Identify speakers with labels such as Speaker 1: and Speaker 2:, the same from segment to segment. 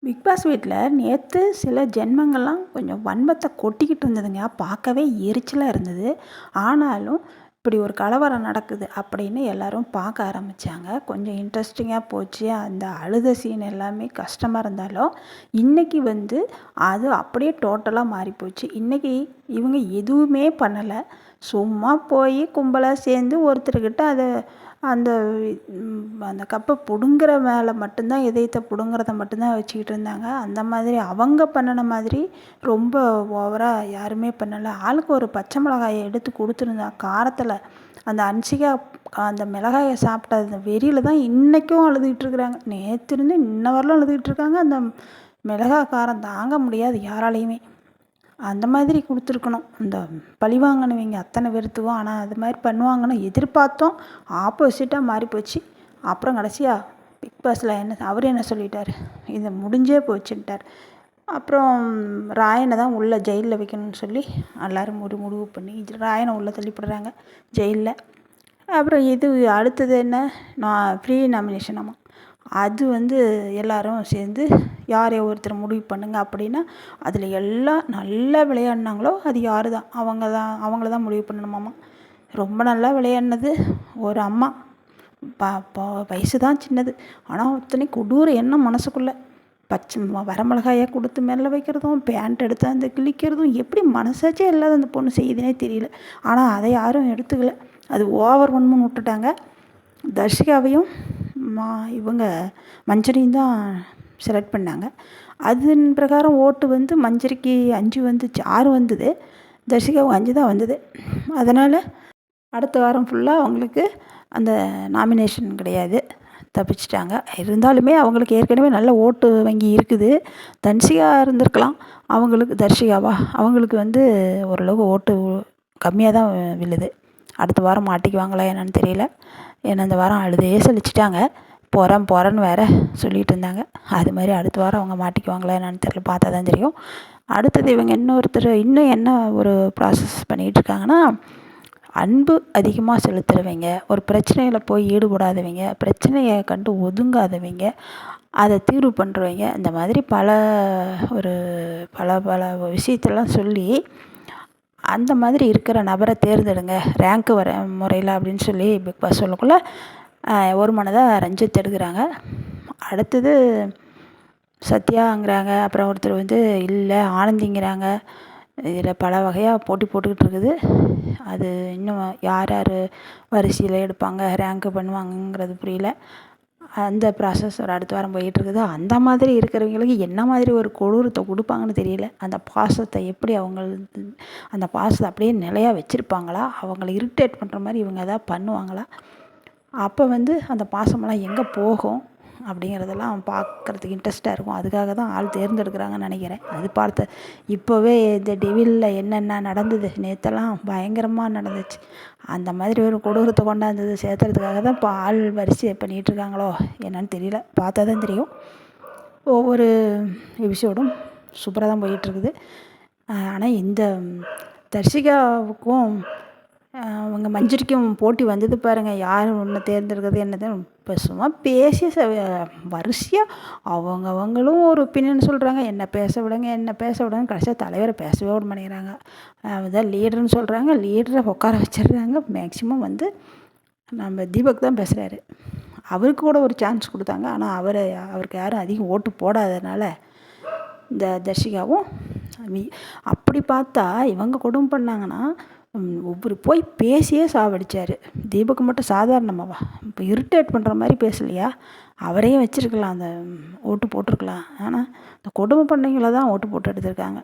Speaker 1: Big pass வீட்ல நேத்து சில ஜென்மங்கள்லாம் கொஞ்சம் வன்மத்த கொட்டிக்கிட்டு இருந்ததுங்க. பார்க்கவே எரிச்சலா இருந்தது. ஆனாலும், இப்படி ஒரு கலவரம் நடக்குது அப்படின்னு எல்லாரும் பார்க்க ஆரம்பிச்சாங்க. கொஞ்சம் இன்ட்ரெஸ்டிங்கா போச்சு. அந்த அழுத சீன் எல்லாமே கஷ்டமா இருந்தாலும், இன்னைக்கு அது அப்படியே டோட்டலா மாறிப்போச்சு. இன்னைக்கு இவங்க எதுவுமே பண்ணல. சும்மா போய் கும்பலா சேர்ந்து ஒருத்தர்கிட்ட அந்த அந்த கப்பை பிடுங்குற மேலே மட்டும்தான் இதயத்தை பிடுங்குறத மட்டும்தான் வச்சுக்கிட்டு இருந்தாங்க. அந்த மாதிரி அவங்க பண்ணின மாதிரி ரொம்ப ஓவராக யாருமே பண்ணலை. ஆளுக்கு ஒரு பச்சை மிளகாயை எடுத்து கொடுத்துருந்தா காரத்தில் அந்த அன்சிகா அந்த மிளகாயை சாப்பிட்ட அந்த வெறியில் தான் இன்றைக்கும் அழுதுகிட்டு இருக்கிறாங்க. நேற்று இருந்து இன்ன வரலும் அழுதுகிட்டு இருக்காங்க. அந்த மிளகாய் காரம் தாங்க முடியாது யாராலையுமே. அந்த மாதிரி கொடுத்துருக்கணும். இந்த பழிவாங்கினவங்க அத்தனை வெறுத்துவோம். ஆனால் அது மாதிரி பண்ணுவாங்கன்னு எதிர்பார்த்தோம். ஆப்போசிட்டாக மாறிப்போச்சு. அப்புறம் கடைசியாக பிக் பாஸில் அவர் என்ன சொல்லிட்டார், இது முடிஞ்சே போச்சுன்ட்டார். அப்புறம் ராயனை தான் உள்ளே ஜெயிலில் வைக்கணும்னு சொல்லி எல்லோரும் முடிவு பண்ணி ராயனை உள்ளே தள்ளிப்படுறாங்க ஜெயிலில். அப்புறம் இது அடுத்தது என்ன, நான் ஃப்ரீ நாமினேஷனாமா. அது எல்லாரும் சேர்ந்து யாரை ஒருத்தர் முடிவு பண்ணுங்க அப்படின்னா, அதில் எல்லாம் நல்லா விளையாடினாங்களோ அது யார் தான் அவங்கள தான் முடிவு பண்ணணுமாம்மா. ரொம்ப நல்லா விளையாடினது ஒரு அம்மா. வயசு தான் சின்னது, ஆனால் அத்தனை கொடூர எண்ணம் மனசுக்குள்ளே. பச்சை வரமிளகாயை கொடுத்து மேலே வைக்கிறதும், பேண்ட் எடுத்து அந்த கிழிக்கிறதும், எப்படி மனசாச்சே இல்லாத அந்த பொண்ணு செய்யுதுனே தெரியல. ஆனால் அதை யாரும் எடுத்துக்கல. அது ஓவர் வன்மம்னு விட்டுட்டாங்க. தர்ஷிகாவையும் இவங்க மஞ்சரியும் தான் செலக்ட் பண்ணாங்க. அதன் பிரகாரம் ஓட்டு மஞ்சரிக்கு 5 வந்துச்சு, 6 வந்தது. தர்ஷிகாவுக்கு 5 தான் வந்தது. அதனால் அடுத்த வாரம் ஃபுல்லாக அவங்களுக்கு அந்த நாமினேஷன் கிடையாது, தப்பிச்சிட்டாங்க. இருந்தாலுமே அவங்களுக்கு ஏற்கனவே நல்ல ஓட்டு வங்கி இருக்குது. தன்சிகா இருந்திருக்கலாம். தர்ஷிகாவா அவங்களுக்கு ஓரளவு ஓட்டு கம்மியாக தான் விழுது. அடுத்த வாரம் மாட்டிக்குவாங்களா என்னன்னு தெரியல. ஏன்னா இந்த வாரம் அழுதே சலிச்சிட்டாங்க. போகிறேன்னு வேற சொல்லிகிட்டு இருந்தாங்க. அது மாதிரி அடுத்த வாரம் அவங்க மாட்டிக்குவாங்களா என்னன்னு தெரியல, பார்த்தா தான் தெரியும். அடுத்தது இவங்க இன்னும் என்ன ஒரு ப்ராசஸ் பண்ணிகிட்ருக்காங்கன்னா, அன்பு அதிகமாக செலுத்துகிறவங்க, ஒரு பிரச்சனையில் போய் ஈடுபடாதவங்க, பிரச்சனையை கண்டு ஒதுங்காதவங்க, அதை தீர்வு பண்ணுறவங்க, இந்த மாதிரி பல விஷயத்தெல்லாம் சொல்லி அந்த மாதிரி இருக்கிற நபரை தேர்ந்தெடுங்க ரேங்க்கு வர முறையில் அப்படின்னு சொல்லி பிக் பாஸ் சொல்லக்குள்ளே ஒரு மனதாக ரஞ்சித் எடுக்கிறாங்க. அடுத்தது சத்யாங்கிறாங்க. அப்புறம் ஒருத்தர் இல்லை ஆனந்திங்கிறாங்க. இதில் பல வகையாக போட்டி போட்டுக்கிட்டு இருக்குது. அது இன்னும் யார் வரிசையில் எடுப்பாங்க, ரேங்க்கு பண்ணுவாங்கங்கிறது புரியல. அந்த ப்ராசஸ் ஒரு அடுத்த வாரம் போயிட்டுருக்குது. அந்த மாதிரி இருக்கிறவங்களுக்கு என்ன மாதிரி ஒரு கொடூரத்தை கொடுப்பாங்கன்னு தெரியல. அந்த பாசத்தை எப்படி அந்த பாசத்தை அப்படியே நிலையாக வச்சுருப்பாங்களா, அவங்கள இரிட்டேட் பண்ணுற மாதிரி இவங்க எதாவது பண்ணுவாங்களா, அப்போ அந்த பாசமெல்லாம் எங்கே போகும் அப்படிங்கிறதெல்லாம் பார்க்குறதுக்கு இன்ட்ரெஸ்ட்டாக இருக்கும். அதுக்காக தான் ஆள் தேர்ந்தெடுக்கிறாங்கன்னு நினைக்கிறேன். அது இப்போவே இந்த டெவிலில் என்னென்ன நடந்தது நேற்றெல்லாம் பயங்கரமாக நடந்துச்சு. அந்த மாதிரி ஒரு கொடூரத்தை கொண்டாந்தது சேர்த்துறதுக்காக தான் இப்போ ஆள் வரிசை பண்ணிகிட்ருக்காங்களோ என்னன்னு தெரியல, பார்த்தா தான் தெரியும். ஒவ்வொரு எபிசோடும் சூப்பராக தான் போயிட்டுருக்குது. ஆனால் இந்த தர்ஷிகாவுக்கும் அவங்க மஞ்சரிக்கும் போட்டி வந்தது பாருங்கள், யார் ஒன்று தேர்ந்தெடுக்கிறது என்னது. இப்போ சும்மா பேசி வரிசையாக அவங்களும் ஒரு ஒப்பீனியன் சொல்கிறாங்க, என்ன பேச விடுங்க. கடைசியாக தலைவரை பேசவே விட மாட்டேங்கிறாங்க. அதான் லீடர்னு சொல்கிறாங்க, லீடரை உட்கார வச்சிடுறாங்க. மேக்சிமம் நம்ம தீபக் தான் பேசுகிறாரு. அவருக்கு கூட ஒரு சான்ஸ் கொடுத்தாங்க. ஆனால் அவருக்கு யாரும் அதிகம் ஓட்டு போடாததுனால இந்த தர்ஷிகாவும் அப்படி பார்த்தா இவங்க கொடுமை பண்ணாங்கன்னா, ஒவ்வொரு போய் பேசியே சாவடிச்சார். தீபக் மட்டும் சாதாரணமாவா, இப்போ இரிட்டேட் பண்ணுற மாதிரி பேசலையா, அவரையும் வச்சுருக்கலாம், அந்த ஓட்டு போட்டிருக்கலாம். ஆனால் இந்த கொடுமை பண்ணவங்கள தான் ஓட்டு போட்டு எடுத்திருக்காங்க.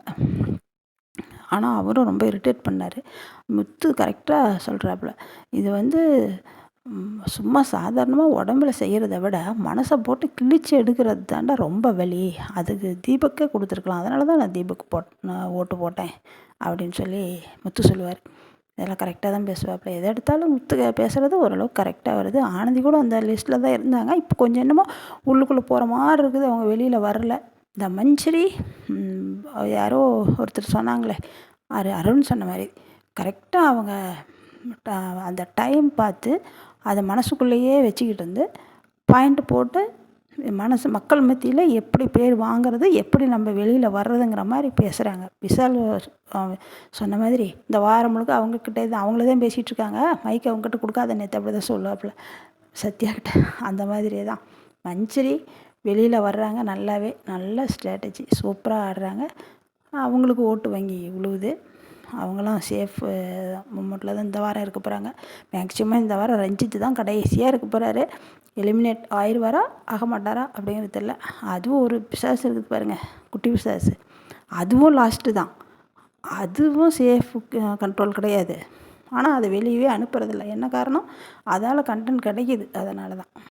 Speaker 1: ஆனால் அவரும் ரொம்ப இரிட்டேட் பண்ணார். முத்து கரெக்டாக சொல்கிறாப்புல, இது சும்மா சாதாரணமாக உடம்புல செய்கிறத விட மனசை போட்டு கிழிச்சு எடுக்கிறது தாண்டா ரொம்ப வலி. அதுக்கு தீபக்கே கொடுத்துருக்கலாம். அதனால தான் நான் ஓட்டு போட்டேன் அப்படின்னு சொல்லி முத்து சொல்லுவார். இதெல்லாம் கரெக்டாக தான் பேசுவாப்புல. எதை எடுத்தாலும் முத்து பேசுகிறது ஓரளவுக்கு கரெக்டாக வருது. ஆனந்தி கூட அந்த லிஸ்ட்டில் தான் இருந்தாங்க. இப்போ கொஞ்சம் என்னமோ உள்ளுக்குள்ளே போகிற மாதிரி இருக்குது, அவங்க வெளியில் வரல. இந்த மஞ்சரி யாரோ ஒருத்தர் சொன்னாங்களே, அருண் சொன்ன மாதிரி கரெக்டாக அவங்க அந்த டைம் பார்த்து அதை மனசுக்குள்ளேயே வச்சுக்கிட்டு பாயிண்ட் போட்டு மக்கள் மத்தியில் எப்படி பேர் வாங்குறது, எப்படி நம்ம வெளியில் வர்றதுங்கிற மாதிரி பேசுகிறாங்க. விஷால் சொன்ன மாதிரி இந்த வாரம் முழுக்க அவங்கக்கிட்ட அவங்கள தான் பேசிகிட்டு இருக்காங்க. மைக் அவங்ககிட்ட கொடுக்காத, நேற்று அப்படி தான் சொல்லுவாப்புல சத்யாக்கிட்ட. அந்த மாதிரி தான் மஞ்சரி வெளியில் வர்றாங்க. நல்ல ஸ்ட்ராட்டஜி சூப்பராக ஆடுறாங்க. அவங்களுக்கு ஓட்டு வங்கி விழுவுது. அவங்களாம் சேஃப் மூமெண்ட்டில் தான் இந்த வாரம் இருக்க போகிறாங்க. மேக்சிமம் இந்த வாரம் ரஞ்சித் தான் கடைசியாக இருக்க போகிறாரு. எலிமினேட் ஆயிடுவாரா ஆக மாட்டாரா அப்படிங்கிறது தெரியல. அதுவும் ஒரு பிசாசு இருக்குது பாருங்கள், குட்டி பிசாசு. அதுவும் லாஸ்ட்டு தான். அதுவும் சேஃப் கண்ட்ரோல் கிடையாது. ஆனால் அதை வெளியவே அனுப்புறதில்ல. என்ன காரணம்? அதால் கண்டென்ட் கிடைக்கிது, அதனால தான்.